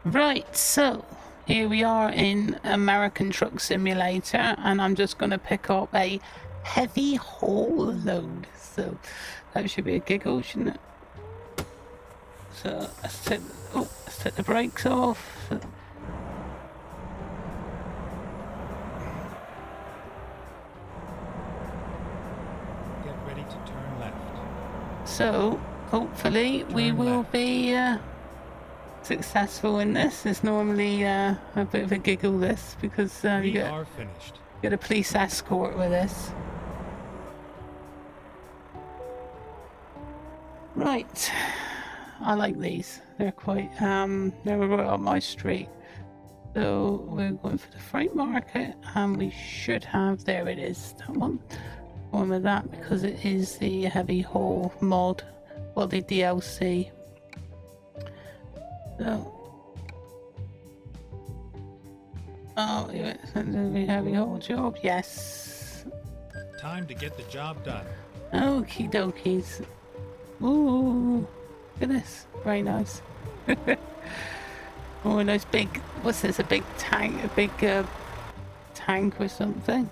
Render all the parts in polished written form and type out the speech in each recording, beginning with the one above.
Right, so here we are in American Truck Simulator, and I'm just going to pick up a heavy haul load. So that should be a giggle, shouldn't it? So let's take the brakes off. Get ready to turn left. So hopefully we will be successful in this. It's normally a bit of a giggle this because you are finished. Get a police escort with this. Right, I like these. They're quite they're right up my street. So we're going for the freight market, and we should have, there it is, that one with that, because it is the heavy haul mod, well, the DLC. So, oh, the heavy haul job, yes. Time to get the job done. Okie dokies. Ooh, look at this, very nice. Oh, a nice big, what's this, a big tank, tank or something.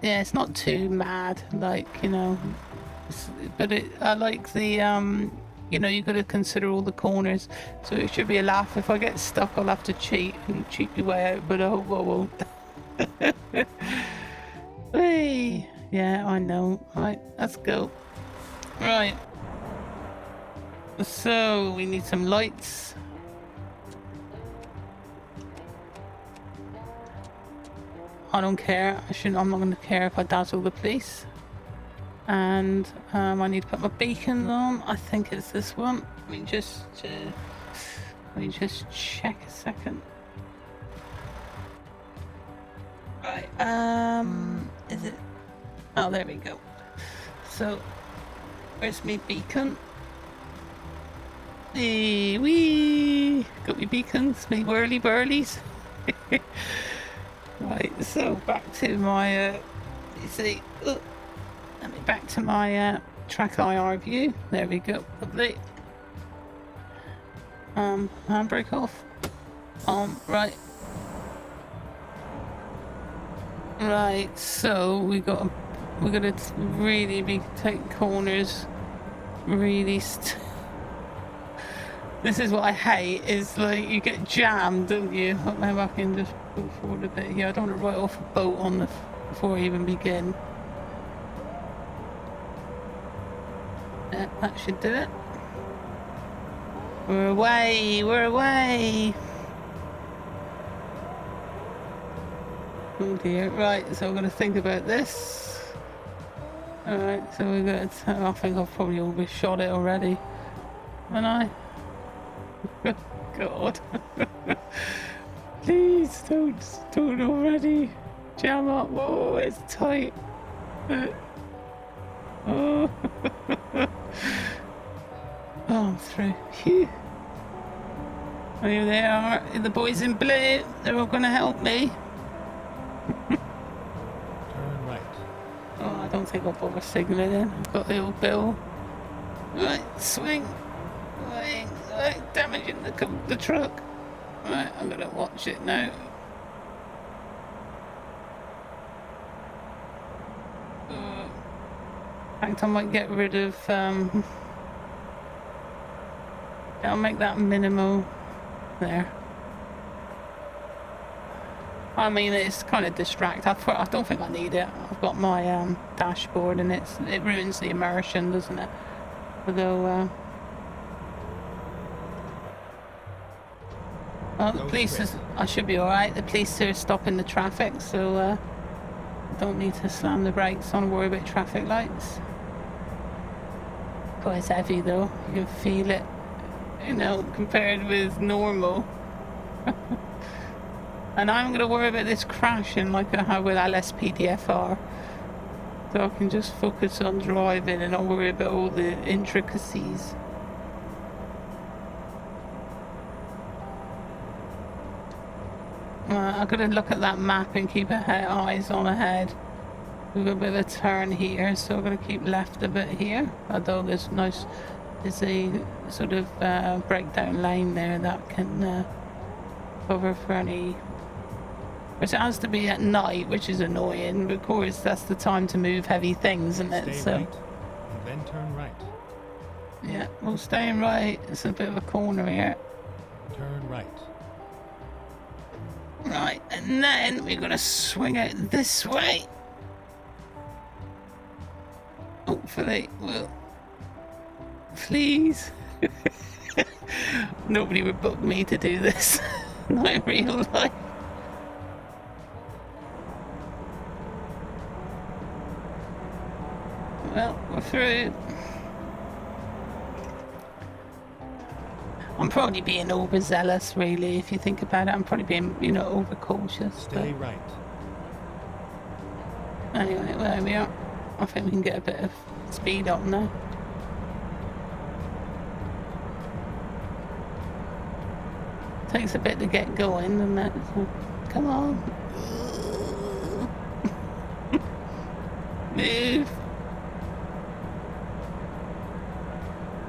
Yeah, it's not too mad, like, you know, but I like the, you know, you got to consider all the corners, so it should be a laugh. If I get stuck, I'll have to cheat and cheat my way out, but I hope I won't. Hey, yeah, I know. Right, let's go. Right. So we need some lights. I don't care. I'm not going to care if I dazzle the police. And I need to put my beacon on. I think it's this one. Let me just check a second. Right. Is it? Oh, there we go. So, where's my beacon? Hey, wee! Got me beacons, me whirly burlies. Right, so back to my, you see, back to my track IR view. There we go, lovely. Handbrake off. Right. Right, so we're gonna really be taking corners, really. This is what I hate, is like you get jammed, don't you? Maybe I can just go forward a bit here. I don't want to write off a boat on the before I even begin. Yeah, that should do it. We're away, we're away. Oh dear, right, so we're going to think about this. Alright, so we're going to, I think I've probably overshot it already. Haven't I? God. Please don't already jam up. Oh, it's tight. Oh. Oh, I'm through. Phew. Oh, here they are, the boys in blue. They're all going to help me. Turn right. Oh, I don't think I'll bother signaling. I've got the old bill. Right, swing. Like damaging the truck. Right, I'm gonna watch it now. In fact, I might get rid of. I'll make that minimal there. I mean, it's kind of distract. I don't think I need it. I've got my dashboard, and it ruins the immersion, doesn't it? Although. Well, the police I should be alright. The police are stopping the traffic, so I don't need to slam the brakes on, worry about traffic lights. Quite it's heavy though, you can feel it, you know, compared with normal. And I'm going to worry about this crashing like I have with LSPDFR. So I can just focus on driving and not worry about all the intricacies. I've got to look at that map and keep eyes on ahead. We've got a bit of a turn here, so we're going to keep left a bit here. Although there's nice there's a sort of breakdown lane there that can cover for any. Which has to be at night, which is annoying. But of course, that's the time to move heavy things, isn't it? Stay So right, and then turn right. yeah, well, staying right. It's a bit of a corner here. Turn right. Right, and then we're gonna swing out this way. Hopefully, well, please. Nobody would book me to do this. Not in real life. Well, we're through. I'm probably being overzealous, really, if you think about it. I'm probably being, overcautious. Stay right. Anyway, there we are. I think we can get a bit of speed up now. Takes a bit to get going, doesn't it? So, come on. Move.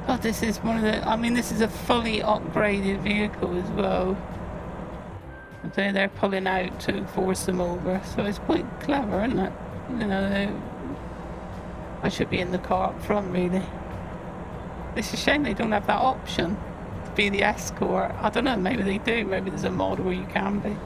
Oh, this is one of the... this is a fully upgraded vehicle as well. They're pulling out to force them over, so it's quite clever, isn't it? I should be in the car up front, really. It's a shame they don't have that option to be the escort. I don't know, maybe they do. Maybe there's a mod where you can be.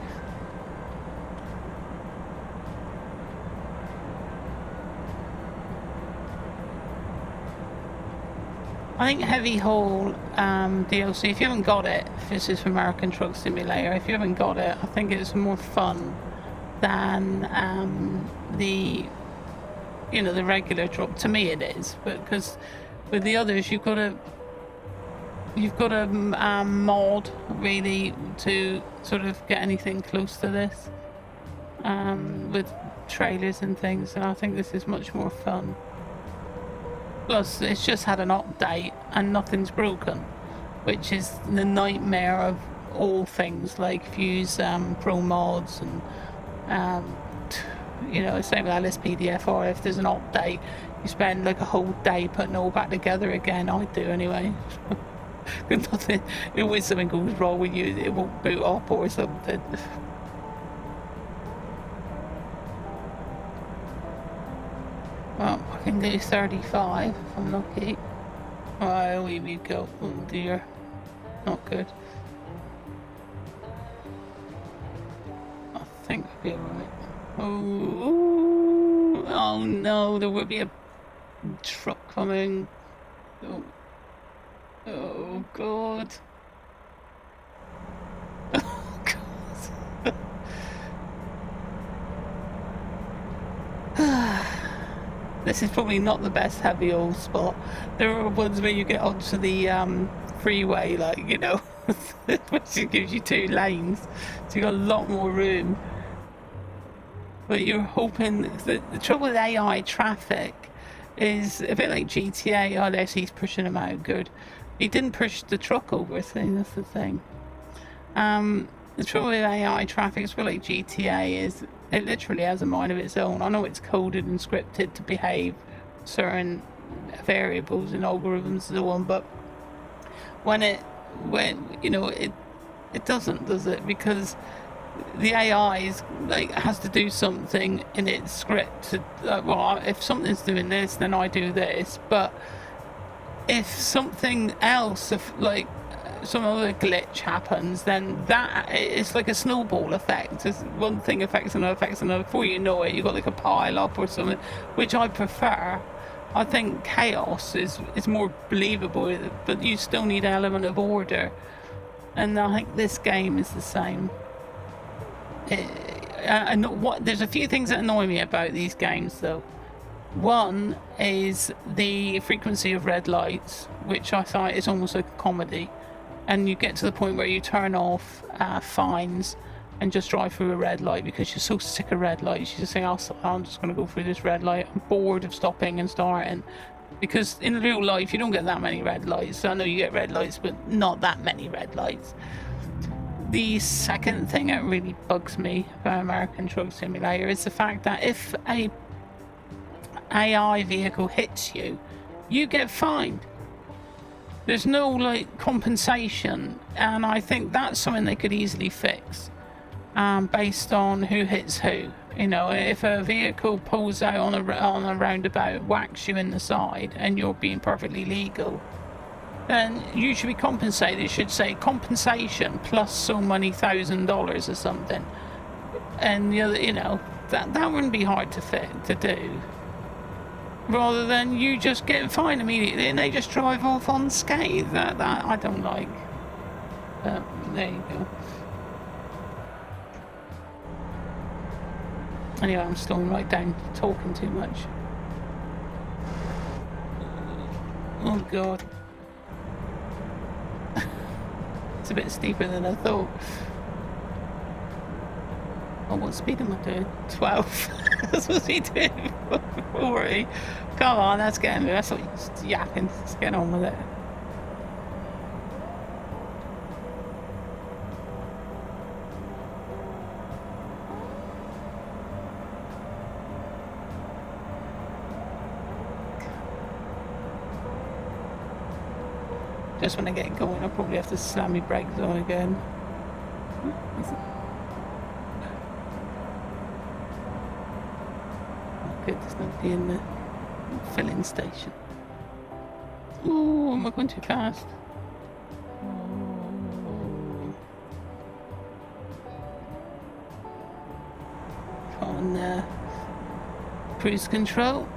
I think Heavy Haul DLC, if you haven't got it, if this is for American Truck Simulator, if you haven't got it, I think it's more fun than the regular truck. To me it is, but because with the others you've got a mod really to sort of get anything close to this with trailers and things, and I think this is much more fun. Plus, it's just had an update and nothing's broken, which is the nightmare of all things. Like if you use pro mods and same with LSPDFR, if there's an update, you spend like a whole day putting it all back together again. I do anyway. Nothing. Always something goes wrong with you, it won't boot up or something. Well, I can do 35 if I'm lucky. Oh, here we go. Oh dear. Not good. I think I'll be alright. Oh no, there will be a truck coming. Oh god. Oh god. This is probably not the best heavy haul spot. There are ones where you get onto the freeway, which gives you 2 lanes, so you got a lot more room. But you're hoping that the trouble with AI traffic is a bit like GTA. Oh, there's he's pushing him out. Good. He didn't push the truck over, so that's the thing. The trouble with AI traffic is a bit like GTA is it literally has a mind of its own. I know it's coded and scripted to behave certain variables and algorithms and so on, but it doesn't, does it? Because the AI is has to do something in its script. If something's doing this, then I do this. But if something else, some other glitch happens, then that it's like a snowball effect. It's one thing affects another. Before you know it, you've got like a pile up or something, which I prefer. I think chaos is more believable, but you still need an element of order, and I think this game is the same. There's a few things that annoy me about these games though. One is the frequency of red lights, which I find is almost like a comedy. And you get to the point where you turn off fines and just drive through a red light because you're so sick of red lights. You just say, I'm just going to go through this red light. I'm bored of stopping and starting. Because in real life, you don't get that many red lights. I know you get red lights, but not that many red lights. The second thing that really bugs me about American Truck Simulator is the fact that if a AI vehicle hits you, you get fined. There's no like compensation, and I think that's something they could easily fix, based on who hits who. You know, if a vehicle pulls out on a roundabout, whacks you in the side, and you're being perfectly legal, then you should be compensated. It should say compensation plus so many $1,000 or something, and you know that wouldn't be hard to do. Rather than you just get fined immediately and they just drive off unscathed. That I don't like. But there you go. Anyway, I'm slowing right down, talking too much. Oh god. It's a bit steeper than I thought. Oh, what speed am I doing? 12. That's what we doing. 40. Come on, that's getting me. That's what you're just yapping. Let's get on with it. Just when I get going, I'll probably have to slam my brakes on again. Good, there's nobody in the filling station. Ooh, am I going too fast? On cruise control.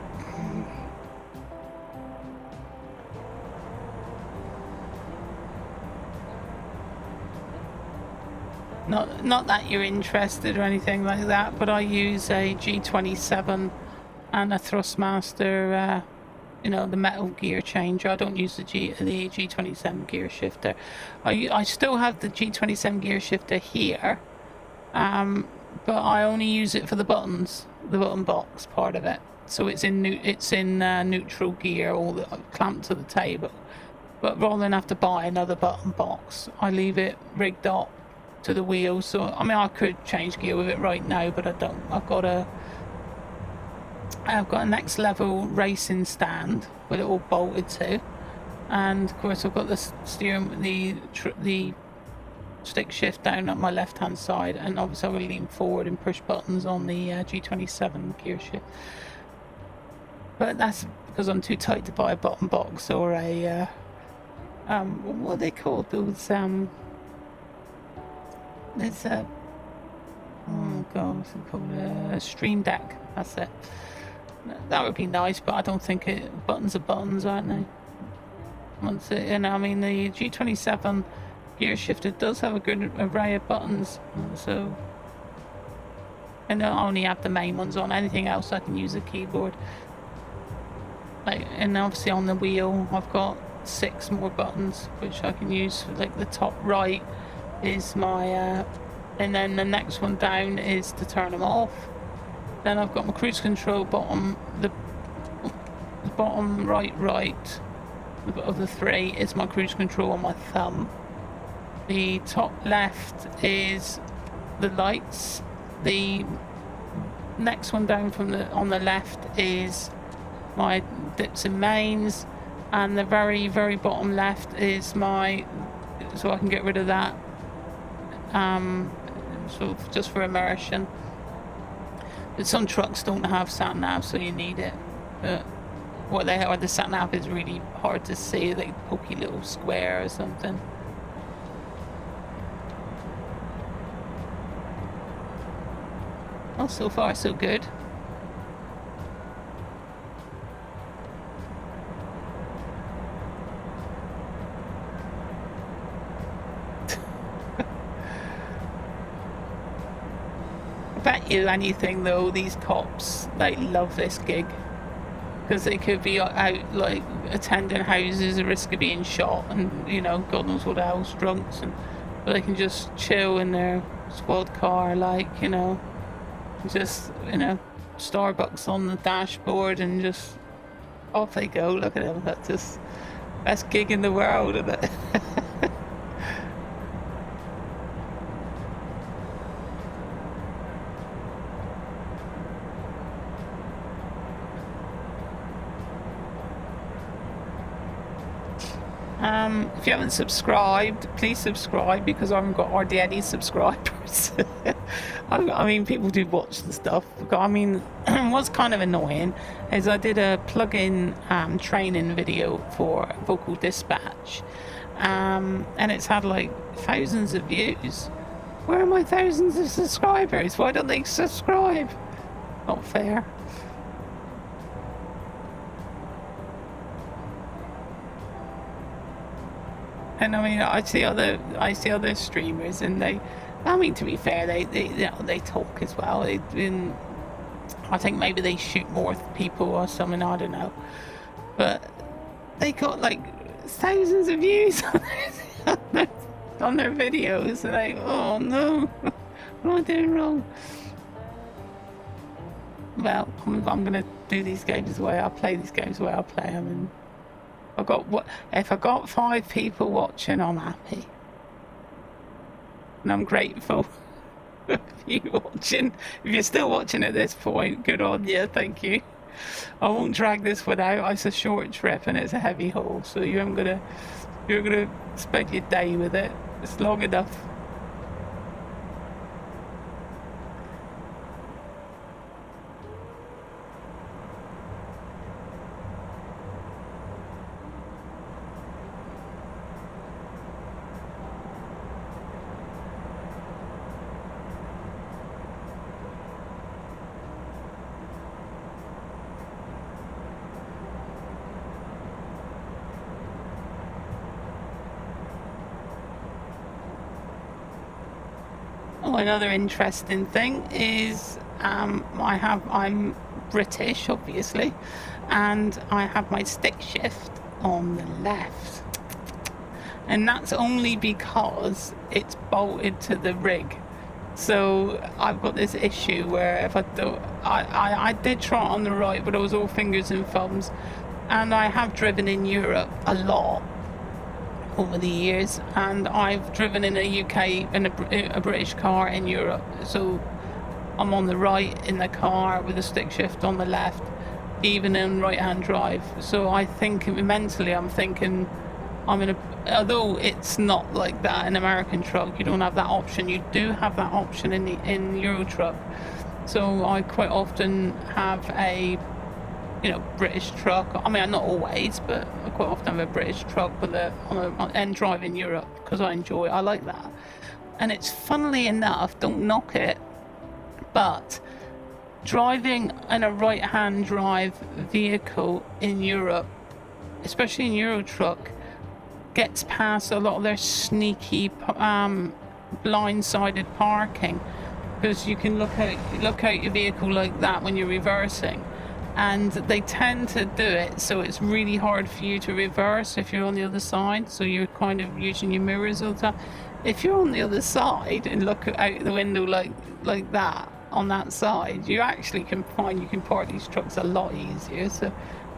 Not that you're interested or anything like that, but I use a G27 and a Thrustmaster, you know, the metal gear changer. I don't use the G27 gear shifter. I still have the G27 gear shifter here, but I only use it for the buttons, the button box part of it. So it's in neutral gear, all clamped to the table. But rather than have to buy another button box, I leave it rigged up to the wheels. So I mean, I could change gear with it right now, but I don't. I've got a next level racing stand with it all bolted to, and of course I've got the steering, the stick shift down at my left hand side, and obviously I will lean forward and push buttons on the G27 gear shift. But that's because I'm too tight to buy a button box or a what are they called, those there's a, oh god, what's it called, a stream deck. That's it. That would be nice, but I don't think buttons are buttons, aren't they? Once it, and I mean the G27 gear shifter does have a good array of buttons, so, and I only have the main ones on. Anything else I can use a keyboard. Like, and obviously on the wheel I've got 6 more buttons which I can use. Like the top right is my and then the next one down is to turn them off. Then I've got my cruise control bottom, the bottom right of the 3 is my cruise control on my thumb. The top left is the lights. The next one down from on the left is my dips and mains, and the very bottom left is my, so I can get rid of that, so just for immersion. But some trucks don't have sat nav, so you need it. But what they have, the sat nav is really hard to see, like a pokey little square or something. Oh, so far so good. Bet you anything though, these cops, they love this gig, because they could be out like attending houses at risk of being shot, and you know, God knows what else, drunks, and but they can just chill in their squad car, like, you know, just, you know, Starbucks on the dashboard, and just off they go. Look at them, that's just best gig in the world, isn't it? If you haven't subscribed, please subscribe, because I haven't got hardly any subscribers. I mean, people do watch the stuff. I mean, what's kind of annoying is I did a plug-in training video for Vocal Dispatch, and it's had like thousands of views. Where are my thousands of subscribers? Why don't they subscribe? Not fair. And I mean, I see other streamers, and I mean, to be fair, they talk as well. I think maybe they shoot more people or something. I don't know, but they got like thousands of views on their videos. And like, oh no, what am I doing wrong? Well, I'm gonna do these games the way I play these games the way I play them, and if I got 5 people watching, I'm happy, and I'm grateful for you watching. If you're still watching at this point, good on you, thank you. I won't drag this one out. It's a short trip and it's a heavy haul, so you're gonna spend your day with it. It's long enough. Oh, another interesting thing is I'm British, obviously, and I have my stick shift on the left, and that's only because it's bolted to the rig. So I've got this issue where if I do, I did try it on the right, but it was all fingers and thumbs, and I have driven in Europe a lot over the years, and I've driven in a UK in a British car in Europe, so I'm on the right in the car with a stick shift on the left, even in right hand drive. So I think mentally I'm thinking although it's not like that in American truck, you don't have that option. You do have that option in Euro truck. So I quite often have a British truck. I mean, not always, but I quite often have a British truck with on end drive in Europe, because I like that. And it's, funnily enough, don't knock it, but driving in a right-hand drive vehicle in Europe, especially in Euro truck, gets past a lot of their sneaky blind-sided parking, because you can look out your vehicle like that when you're reversing. And they tend to do it so it's really hard for you to reverse if you're on the other side, so you're kind of using your mirrors all the time. If you're on the other side and look out the window like that on that side, you actually can find you can park these trucks a lot easier. So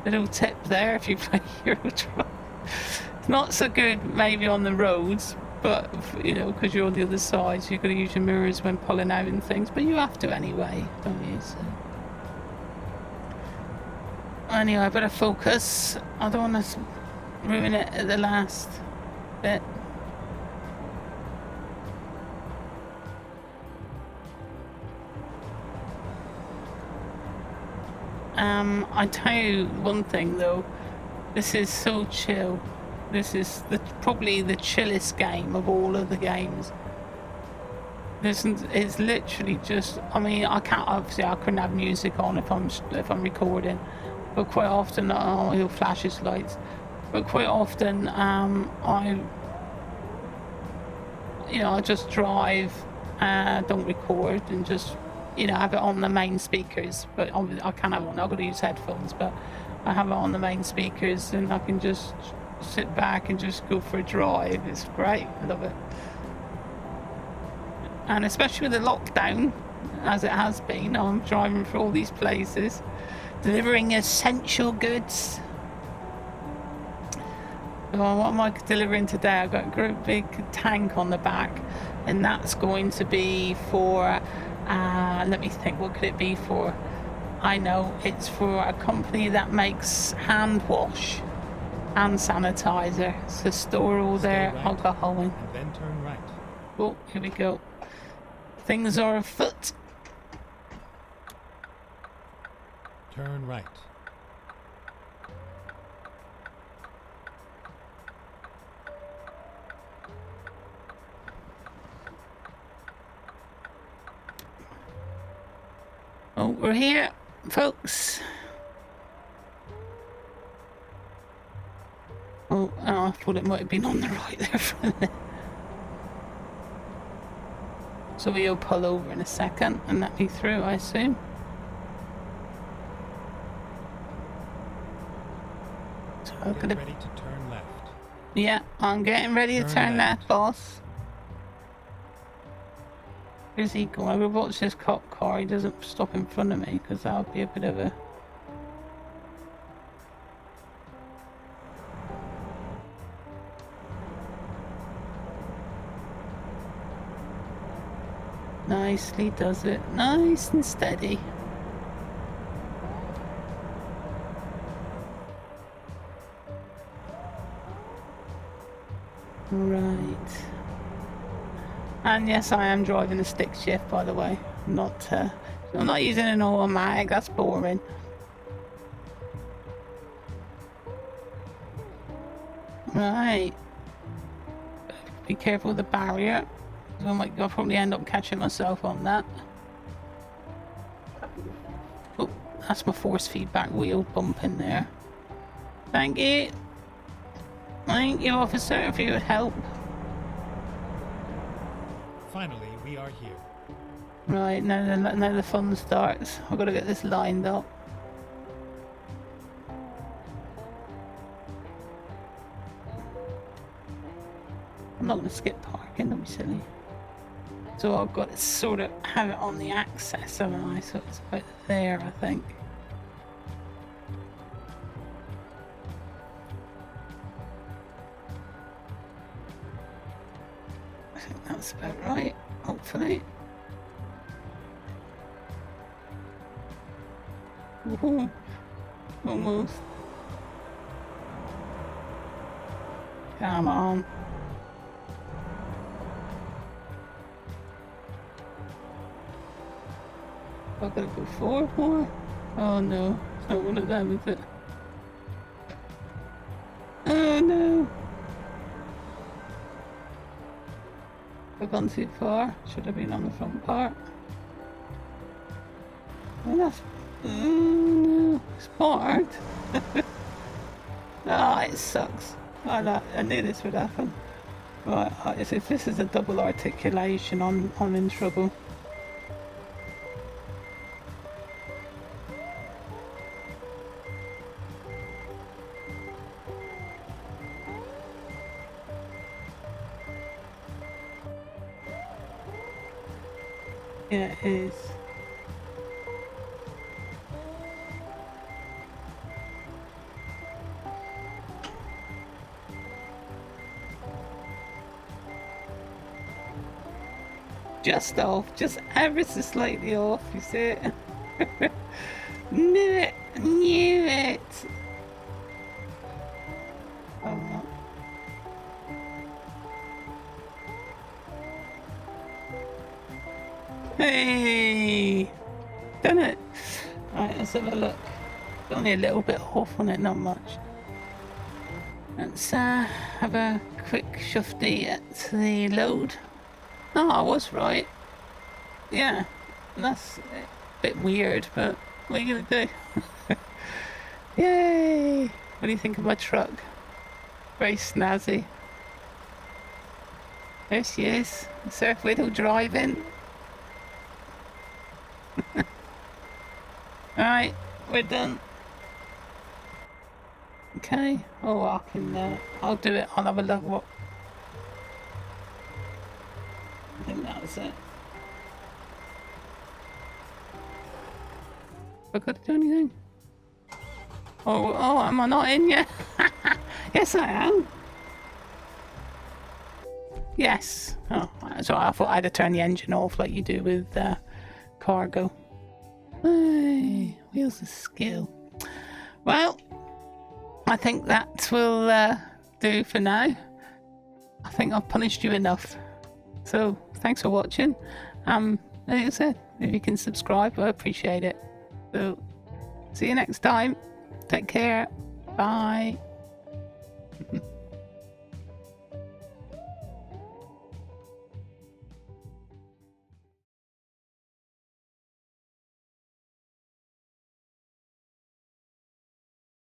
little tip there if you play Euro truck. It's not so good maybe on the roads, but because you're on the other side, so you've got to use your mirrors when pulling out and things, but you have to anyway, don't you? So anyway, I better focus. I don't want to ruin it at the last bit. I tell you one thing though, this is so chill. This is probably the chillest game of all of the games. It's literally just, I mean, I couldn't have music on if I'm recording. But quite often, he'll flash his lights. But quite often, I just drive, don't record, and just, have it on the main speakers. But I can't have it on. I've got to use headphones, but I have it on the main speakers, and I can just sit back and just go for a drive. It's great. I love it. And especially with the lockdown, as it has been, I'm driving for all these places, delivering essential goods. So what am I delivering today? I've got a great big tank on the back, and that's going to be for, let me think, what could it be for? I know, it's for a company that makes hand wash. Hand sanitizer. So store all their Stay right, alcohol in. and then turn right. Oh, here we go. Things are afoot. Turn right. Oh, we're here, folks. Oh, I thought it might have been on the right there for a minute. So we'll pull over in a second and let me through, I assume. So I'm Get gonna... ready to turn left. Yeah, I'm getting ready to Turn turn left. left, boss. Where's he going? I'm gonna watch this cop car. He doesn't stop in front of me because that'll be a bit of a... Nicely does it. Nice and steady. Right. And yes, I am driving a stick shift, by the way. I'm not using an automatic. That's boring. Right. Be careful with the barrier. I'll probably end up catching myself on that. Oh, that's my force feedback wheel bumping there. Thank you. Thank you, officer, for your help. Finally, we are here. Right, now the fun starts. I've got to get this lined up. I'm not going to skip parking, don't be silly. So I've got to sort of have it on the access, haven't I? So it's about there, I think. I think that's about right, hopefully. Ooh, almost. Come on. I've got to go forward more. Oh no, it's not one of them, is it? Oh no. I've gone too far. Should have been on the front part. Oh, that's... Oh no, it's parked. Ah, it sucks. I knew this would happen. Right, if this is a double articulation, I'm in trouble. Yeah, it is. Just off, just ever so slightly off, you see it? Knew it! Oh no. Hey! Done it! Right, let's have a look. Only a little bit off on it, not much. Let's have a quick shufty at the load. Oh, I was right. Yeah, that's a bit weird, but what are you gonna do? Yay! What do you think of my truck? Very snazzy. There she is, surf widow driving. Alright, we're done. Okay, oh, I can, I'll do it, I'll have a look what... I think that was it. Have I got to do anything? Oh, am I not in yet? Yes, I am. Yes. Oh, so I thought I had to turn the engine off like you do with cargo. Hey, wheels of skill. Well, I think that will do for now. I think I've punished you enough. So thanks for watching. Like I said, if you can subscribe, I appreciate it. So see you next time. Take care. Bye.